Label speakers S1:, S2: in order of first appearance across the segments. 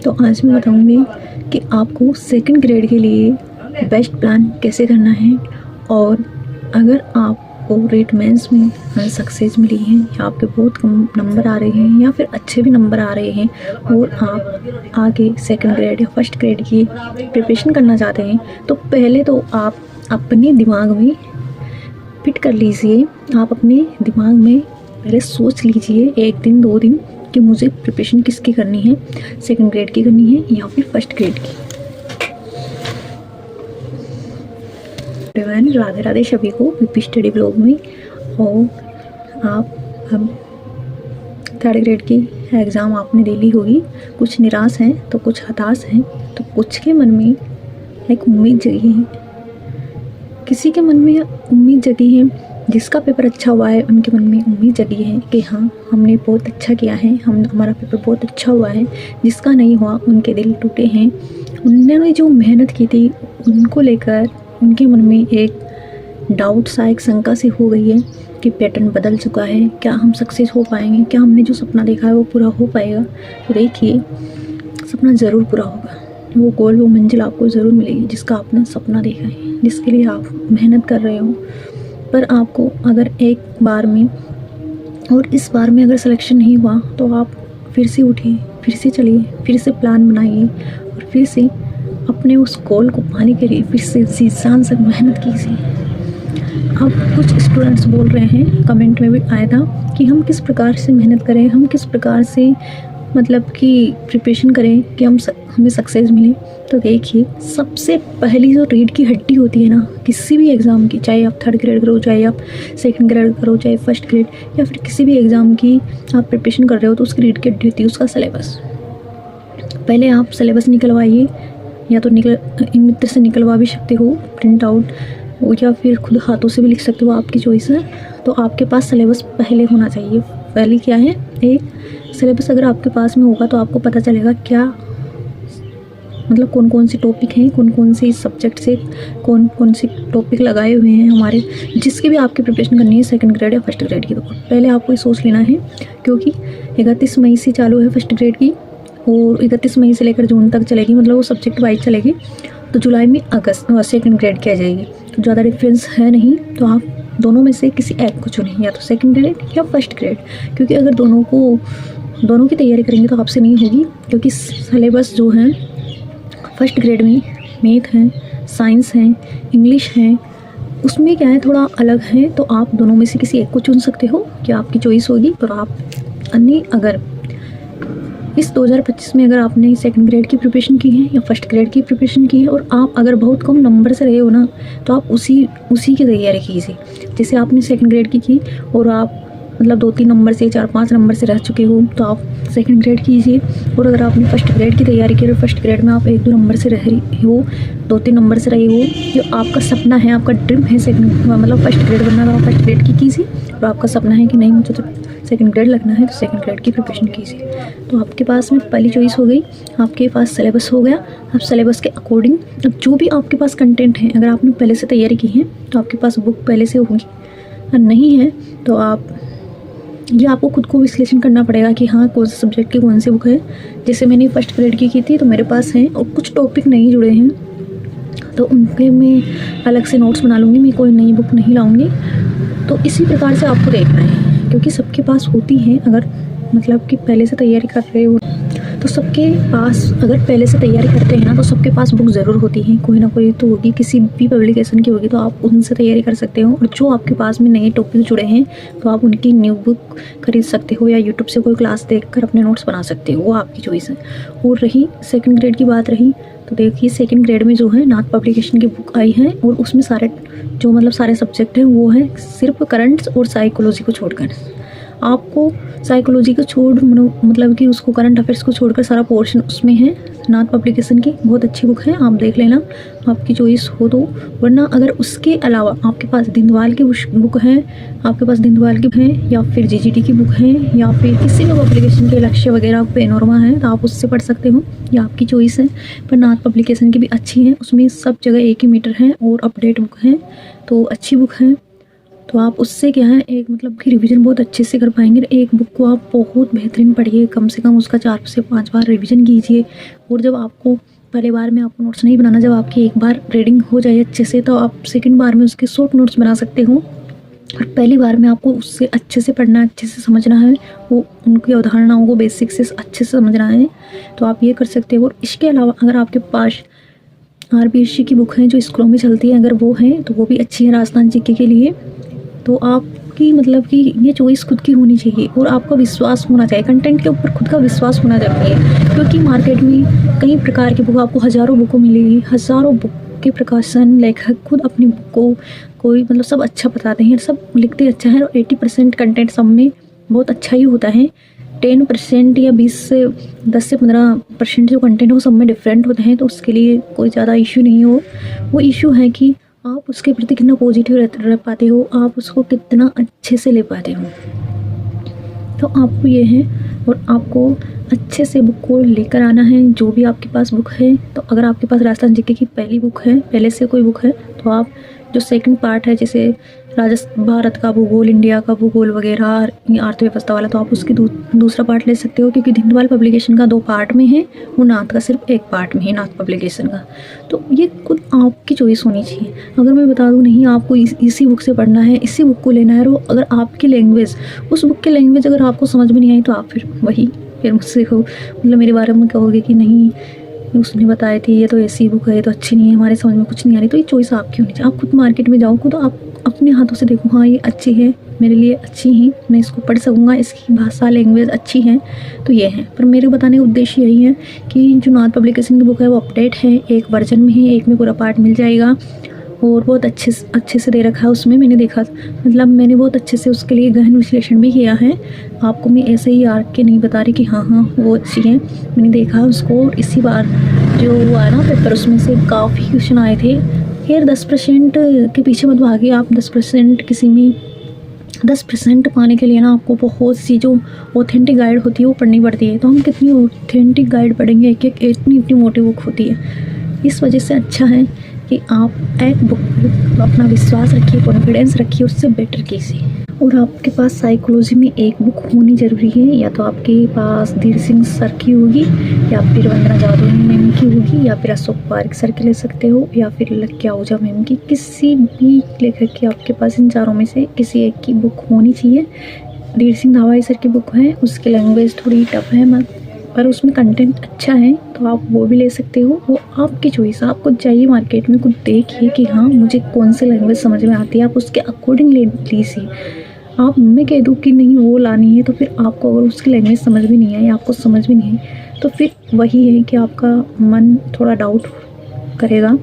S1: तो आज मैं बताऊंगी कि आपको सेकंड ग्रेड के लिए बेस्ट प्लान कैसे करना है। और अगर आपको रेट मेंस में सक्सेस मिली है या आपके बहुत कम नंबर आ रहे हैं या फिर अच्छे भी नंबर आ रहे हैं और आप आगे सेकंड ग्रेड या फर्स्ट ग्रेड की प्रिपरेशन करना चाहते हैं, तो पहले तो आप अपने दिमाग में फिट कर लीजिए। आप अपने दिमाग में पहले सोच लीजिए 1 दिन 2 दिन कि मुझे प्रिपरेशन किसकी करनी है, सेकंड ग्रेड की करनी है या फिर फर्स्ट ग्रेड की। राधे राधे सभी को वीपी स्टडी ब्लॉग में। और आप हम थर्ड ग्रेड की एग्ज़ाम आपने दे ली होगी। कुछ निराश हैं तो कुछ हताश हैं, तो कुछ के मन में एक उम्मीद जगी है, किसी के मन में उम्मीद जगी है, जिसका पेपर अच्छा हुआ है उनके मन में उम्मीद जगी है कि हाँ हमने बहुत अच्छा किया है, हमारा पेपर बहुत अच्छा हुआ है। जिसका नहीं हुआ उनके दिल टूटे हैं। उन्होंने जो मेहनत की थी उनको लेकर उनके मन में एक डाउट सा, एक शंका सी हो गई है कि पैटर्न बदल चुका है, क्या हम सक्सेस हो पाएंगे, क्या हमने जो सपना देखा है वो पूरा हो पाएगा। तो देखिए, सपना ज़रूर पूरा होगा, वो गोल, वो मंजिल आपको ज़रूर मिलेगी जिसका आपने सपना देखा है, जिसके लिए आप मेहनत कर रहे हो। पर आपको अगर एक बार में और इस बार में अगर सिलेक्शन नहीं हुआ तो आप फिर से उठिए, फिर से चलिए, फिर से प्लान बनाइए और फिर से अपने उस गोल को पाने के लिए फिर से जी जान से मेहनत कीजिए। अब कुछ स्टूडेंट्स बोल रहे हैं, कमेंट में भी आया था कि हम किस प्रकार से मेहनत करें, हम किस प्रकार से मतलब कि प्रिपरेशन करें कि हमें सक्सेस मिले। तो देखिए, सबसे पहली जो रीढ़ की हड्डी होती है ना किसी भी एग्ज़ाम की, चाहे आप थर्ड ग्रेड करो, चाहे आप सेकंड ग्रेड करो, चाहे फर्स्ट ग्रेड या फिर किसी भी एग्ज़ाम की आप प्रिपरेशन कर रहे हो, तो उसकी रीढ़ की हड्डी होती है उसका सिलेबस। पहले आप सिलेबस निकलवाइए, या तो मित्र से निकलवा भी सकते हो प्रिंट आउट, या फिर खुद हाथों से भी लिख सकते हो, आपकी चॉइस है। तो आपके पास सिलेबस पहले होना चाहिए। पहले क्या है, एक सिलेबस अगर आपके पास में होगा तो आपको पता चलेगा क्या मतलब कौन कौन से टॉपिक हैं, कौन कौन से सब्जेक्ट से कौन कौन से टॉपिक लगाए हुए हैं हमारे, जिसकी भी आपकी प्रिपरेशन करनी है सेकंड ग्रेड या फर्स्ट ग्रेड की। तो पहले आपको ये सोच लेना है, क्योंकि 31 मई से चालू है फर्स्ट ग्रेड की और 31 मई से लेकर जून तक चलेगी, मतलब वो सब्जेक्ट वाइज चलेगी। तो जुलाई में सेकंड ग्रेड की आ जाएगी। तो ज़्यादा डिफरेंस है नहीं, तो आप दोनों में से किसी एक को चुनें, या तो सेकंड ग्रेड या फर्स्ट ग्रेड। क्योंकि अगर दोनों की तैयारी करेंगे तो आपसे नहीं होगी, क्योंकि सिलेबस जो है फर्स्ट ग्रेड में मैथ है, साइंस है, इंग्लिश है, उसमें क्या है थोड़ा अलग है। तो आप दोनों में से किसी एक को चुन सकते हो कि आपकी चॉइस होगी। तो आप अगर इस 2025 में अगर आपने सेकंड ग्रेड की प्रिपरेशन की है या फर्स्ट ग्रेड की प्रिपरेशन की है और आप अगर बहुत कम नंबर से रहे हो ना, तो आप उसी की तैयारी कीजिए। जैसे आपने सेकंड ग्रेड की और आप मतलब 2-3 नंबर से, 4-5 नंबर से रह चुके हो, तो आप सेकंड ग्रेड कीजिए। और अगर आपने फर्स्ट ग्रेड की तैयारी की और फर्स्ट ग्रेड में आप 1-2 नंबर से रह रही हो, 2-3 नंबर से रहे हो, जो आपका सपना है, आपका ड्रीम है मतलब फर्स्ट ग्रेड बनना, तो आप फर्स्ट ग्रेड की कीजिए। और आपका सपना है कि नहीं मुझे तो सेकंड ग्रेड लगना है, तो सेकंड ग्रेड की प्रिपरेशन कीजिए। तो आपके पास में पहली चॉइस हो गई, आपके पास सिलेबस हो गया। अब सिलेबस के अकॉर्डिंग अब जो भी आपके पास कंटेंट है, अगर आपने पहले से तैयारी की है तो आपके पास बुक पहले से होगी, और नहीं है तो ये आपको खुद को विश्लेषण करना पड़ेगा कि हाँ कौन से सब्जेक्ट की कौन सी बुक है। जैसे मैंने फर्स्ट ग्रेड की थी तो मेरे पास हैं और कुछ टॉपिक नहीं जुड़े हैं, तो उनके मैं अलग से नोट्स बना लूँगी, मैं कोई नई बुक नहीं लाऊँगी। तो इसी प्रकार से आपको देखना है, क्योंकि सबके पास होती हैं। अगर मतलब कि पहले से तैयारी कर रहे हो तो सबके पास, अगर पहले से तैयारी करते हैं ना, तो सबके पास बुक ज़रूर होती है, कोई ना कोई तो होगी, किसी भी पब्लिकेशन की होगी, तो आप उनसे तैयारी कर सकते हो। और जो आपके पास में नए टॉपिक जुड़े हैं तो आप उनकी न्यू बुक खरीद सकते हो या यूट्यूब से कोई क्लास देखकर अपने नोट्स बना सकते हो, वो आपकी चॉइस है। और रही सेकंड ग्रेड की बात रही, तो देखिए सेकंड ग्रेड में जो है नाथ पब्लिकेशन की बुक आई है और उसमें सारे सब्जेक्ट हैं वो है सिर्फ करंट्स और साइकोलॉजी को छोड़कर। आपको साइकोलॉजी को मतलब कि उसको करंट अफेयर्स को छोड़कर सारा पोर्शन उसमें है। नाथ पब्लिकेशन की बहुत अच्छी बुक है, आप देख लेना, आपकी चॉइस हो तो। वरना अगर उसके अलावा आपके पास दीनदयाल की बुक है, आपके पास दीनदयाल की है, या फिर जीजीटी की बुक है, या फिर किसी भी पब्लिकेशन के लक्ष्य वगैरह पेनोरमा है, तो आप उससे पढ़ सकते हो, ये आपकी चॉइस है। पर नाथ पब्लिकेशन की भी अच्छी है, उसमें सब जगह एक ही मीटर है और अपडेट बुक है, तो अच्छी बुक है। तो आप उससे क्या है एक मतलब कि रिवीजन बहुत अच्छे से कर पाएंगे। एक बुक को आप बहुत बेहतरीन पढ़िए, कम से कम उसका 4 से 5 बार रिवीजन कीजिए। और जब आपको पहले बार में आपको नोट्स नहीं बनाना, जब आपकी एक बार रीडिंग हो जाए अच्छे से तो आप सेकंड बार में उसके शॉर्ट नोट्स बना सकते हो। और पहली बार में आपको उससे अच्छे से पढ़ना, अच्छे से समझना है, वो उनकी अवधारणाओं को बेसिक से अच्छे से समझना है, तो आप ये कर सकते हो। और इसके अलावा अगर आपके पास RPSC की बुक है जो स्कूलों में चलती है, अगर वो है तो वो भी अच्छी है राजस्थान जीके के लिए। तो आपकी मतलब कि ये चॉइस खुद की होनी चाहिए और आपका विश्वास होना चाहिए, कंटेंट के ऊपर खुद का विश्वास होना चाहिए। क्योंकि मार्केट में कई प्रकार की बुक, आपको हज़ारों बुकों मिलेगी, हज़ारों बुक के प्रकाशन लेखक खुद अपनी बुक को कोई मतलब सब अच्छा बताते हैं, सब लिखते अच्छा है। और 80% कंटेंट सब में बहुत अच्छा ही होता है। 10% या 10 से 15% जो कंटेंट हो सब में डिफरेंट होते हैं, तो उसके लिए कोई ज़्यादा इशू नहीं हो। वो इशू है कि आप उसके प्रति कितना पॉजिटिव रह पाते हो, आप उसको कितना अच्छे से ले पाते हो। तो आपको ये है, और आपको अच्छे से बुक को लेकर आना है जो भी आपके पास बुक है। तो अगर आपके पास राजस्थान जीके की पहली बुक है, पहले से कोई बुक है, तो आप जो सेकंड पार्ट है जैसे भारत का भूगोल, इंडिया का भूगोल वगैरह, अर्थव्यवस्था वाला, तो आप उसकी दूसरा पार्ट ले सकते हो। क्योंकि धिंडवाल पब्लिकेशन का 2 पार्ट में है, वो नाथ का सिर्फ 1 पार्ट में है, नाथ पब्लिकेशन का। तो ये खुद आपकी चॉइस होनी चाहिए। अगर मैं बता दूँ नहीं आपको इसी बुक से पढ़ना है, इसी बुक को लेना है, और अगर आपकी लैंग्वेज, उस बुक की लैंग्वेज अगर आपको समझ में नहीं आई, तो आप फिर मुझसे मतलब मेरे बारे में कहोगे कि नहीं उसने बताई थी ये तो ऐसी बुक है, ये तो अच्छी नहीं है, हमारे समझ में कुछ नहीं आ रही। तो ये चॉइस आपकी होनी चाहिए। आप खुद मार्केट में जाओ, खुद आप अपने हाथों से देखो, हाँ ये अच्छी है, मेरे लिए अच्छी है, मैं इसको पढ़ सकूँगा, इसकी भाषा लैंग्वेज अच्छी है, तो ये है। पर मेरे बताने का उद्देश्य यही है कि जो नाथ पब्लिकेशन की बुक है वो अपडेट है, एक वर्जन में है, एक में पूरा पार्ट मिल जाएगा, और बहुत अच्छे से दे रखा है उसमें। मैंने देखा, मतलब मैंने बहुत अच्छे से उसके लिए गहन विश्लेषण भी किया है। आपको मैं ऐसे ही आर्क के नहीं बता रही कि हाँ वो अच्छी है, मैंने देखा उसको। इसी बार जो आया ना पेपर, उसमें से काफ़ी क्वेश्चन आए थे। खैर 10% के पीछे मत भागिए आप। 10% किसी में 10% पाने के लिए ना आपको बहुत सी जो ऑथेंटिक गाइड होती है वो पढ़नी पड़ती है। तो हम कितनी ऑथेंटिक गाइड पढ़ेंगे, एक इतनी मोटी बुक होती है। इस वजह से अच्छा है कि आप एक बुक पर अपना विश्वास रखिए, कॉन्फिडेंस रखिए, उससे बेटर कीजिए। और आपके पास साइकोलॉजी में एक बुक होनी ज़रूरी है। या तो आपके पास धीर सिंह सर की होगी, या फिर वंदना जादव मैम की होगी, या फिर अशोक पारिक सर की ले सकते हो, या फिर लक्या ओझा मैम की। किसी भी लेखक की आपके पास इन चारों में से किसी एक की बुक होनी चाहिए। धीर सिंह धावाई सर की बुक है, उसकी लैंग्वेज थोड़ी टफ है पर उसमें कंटेंट अच्छा है, तो आप वो भी ले सकते हो। वो आपकी चॉइस, आप खुद जाइए मार्केट में, खुद देखिए कि हाँ मुझे कौन सी लैंग्वेज समझ में आती है, आप उसके अकॉर्डिंग ले लीजिए। आप मैं कह दूँ कि नहीं वो लानी है, तो फिर आपको अगर उसकी लैंग्वेज समझ में नहीं आई, आपको समझ में नहीं आई, तो फिर वही है कि आपका मन थोड़ा डाउट करेगा।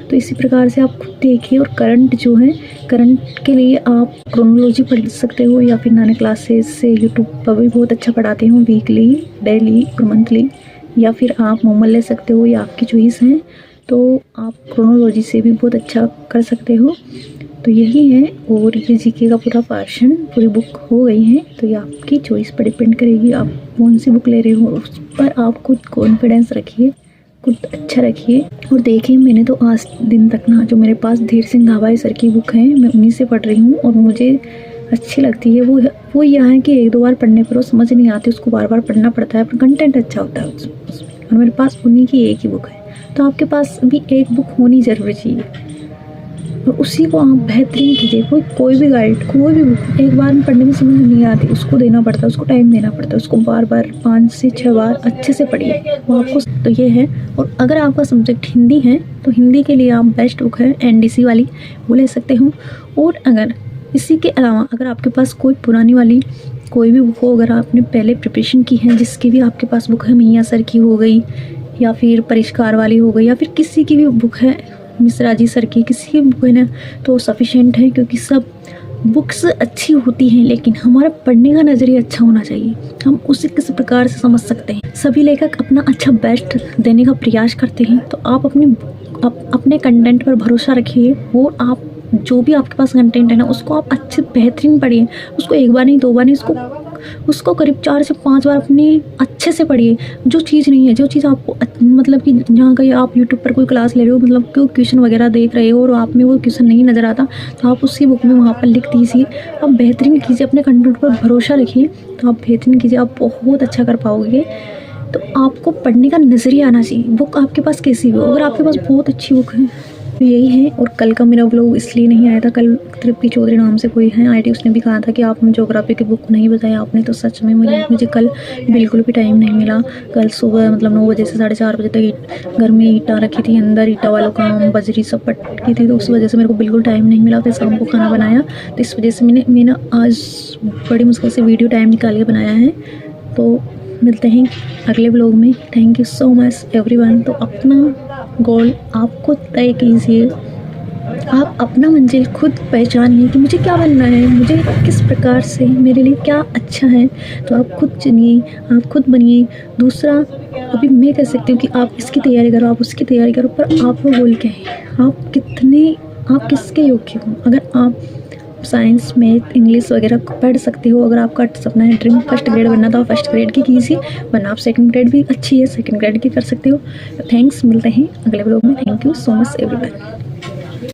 S1: तो इसी प्रकार से आप खुद देखिए। और करंट जो है, करंट के लिए आप क्रोनोलॉजी पढ़ सकते हो, या फिर नाना क्लासेस से यूट्यूब पर भी बहुत अच्छा पढ़ाते हो, वीकली, डेली और मंथली। या फिर आप मोमल ले सकते हो, या आपकी चॉइस है। तो आप क्रोनोलॉजी से भी बहुत अच्छा कर सकते हो। तो यही है। और ये जीके का पूरा पोर्शन, पूरी बुक हो गई है। तो ये आपकी चॉइस पर डिपेंड करेगी, आप कौन सी बुक ले रहे हो। उस पर आप खुद कॉन्फिडेंस रखिए, खुद अच्छा रखिए। और देखिए मैंने तो आज दिन तक ना, जो मेरे पास धीर सिंह धावाई सर की बुक है, मैं उन्हीं से पढ़ रही हूँ और मुझे अच्छी लगती है। वो यह है कि 1-2 बार पढ़ने पर वो समझ नहीं आती, उसको बार बार पढ़ना पड़ता है, पर कंटेंट अच्छा होता है उसमें। और मेरे पास उन्हीं की एक ही बुक है। तो आपके पास भी एक बुक होनी ज़रूरी चाहिए, और उसी को आप बेहतरीन कीजिए। कोई भी गाइड, कोई भी बुक एक बार में पढ़ने में समझ नहीं आती, उसको देना पड़ता है, उसको टाइम देना पड़ता है, उसको बार बार 5 से 6 बार अच्छे से पढ़िए वो आपको। तो ये है। और अगर आपका सब्जेक्ट हिंदी है तो हिंदी के लिए आप बेस्ट बुक है NDC वाली, वो ले सकते हो। और अगर इसी के अलावा अगर आपके पास कोई पुरानी वाली कोई भी बुक हो, अगर आपने पहले प्रिपरेशन की है, जिसकी भी आपके पास बुक है, मियाँ सर की हो गई, या फिर परिष्कार वाली हो गई, या फिर किसी की भी बुक है, मिश्रा जी सर की, किसी की बुक है ना, तो सफिशेंट है। क्योंकि सब बुक्स अच्छी होती हैं, लेकिन हमारा पढ़ने का नज़रिया अच्छा होना चाहिए, हम उसे किस प्रकार से समझ सकते हैं। सभी लेखक अपना अच्छा बेस्ट देने का प्रयास करते हैं। तो आप अपने कंटेंट पर भरोसा रखिए, और आप जो भी आपके पास कंटेंट है ना, उसको आप अच्छे बेहतरीन पढ़िए। उसको 1 बार नहीं 2 बार नहीं, उसको उसको करीब 4 से 5 बार अपने अच्छे से पढ़िए। जो चीज़ नहीं है, जो चीज़ आपको मतलब कि जहाँ कहीं आप यूट्यूब पर कोई क्लास ले रहे हो, मतलब कोई क्वेश्चन वगैरह देख रहे हो और आप में वो क्वेश्चन नहीं नज़र आता, तो आप उसी बुक में वहाँ पर लिख दीजिए। आप बेहतरीन कीजिए, अपने कंटेंट पर भरोसा रखिए, तो आप बेहतरीन कीजिए, आप बहुत अच्छा कर पाओगे। तो आपको पढ़ने का नज़रिया आना चाहिए, बुक आपके पास कैसी भी हो, अगर आपके पास बहुत अच्छी बुक है तो यही है। और कल का मेरा व्लॉग इसलिए नहीं आया था, कल तृप्ति चौधरी नाम से कोई है आईडी, उसने भी कहा था कि आपने ज्योग्राफी की बुक नहीं बताया आपने, तो सच में मुझे कल बिल्कुल भी टाइम नहीं मिला। कल सुबह मतलब 9 बजे से 4:30 बजे तक घर में ईंटा रखी थी, अंदर ईंटा वालों काम बजरी सब पटकी थी, तो उस वजह से मेरे को बिल्कुल टाइम नहीं मिला। फिर शाम को खाना बनाया, तो इस वजह से मैंने आज बड़ी मुश्किल से वीडियो टाइम निकाल के बनाया है। तो मिलते हैं अगले व्लॉग में। Thank you so much everyone. तो अपना गोल आप खुद तय कीजिए, आप अपना मंजिल खुद पहचानिए कि मुझे क्या बनना है, मुझे किस प्रकार से मेरे लिए क्या अच्छा है, तो आप खुद चुनिए, आप खुद बनिए। दूसरा, अभी मैं कह सकती हूँ कि आप इसकी तैयारी करो, आप उसकी तैयारी करो, पर आपका गोल क्या है, आप किसके योग्य हो। अगर आप साइंस मैथ इंग्लिश वगैरह पढ़ सकते हो, अगर आपका सपना है ड्रीम फर्स्ट ग्रेड बनना, तो आप फर्स्ट ग्रेड की कीजिए, वरना आप सेकंड ग्रेड भी अच्छी है, सेकंड ग्रेड की कर सकते हो। थैंक्स, मिलते हैं अगले व्लॉग में। Thank you so much everyone.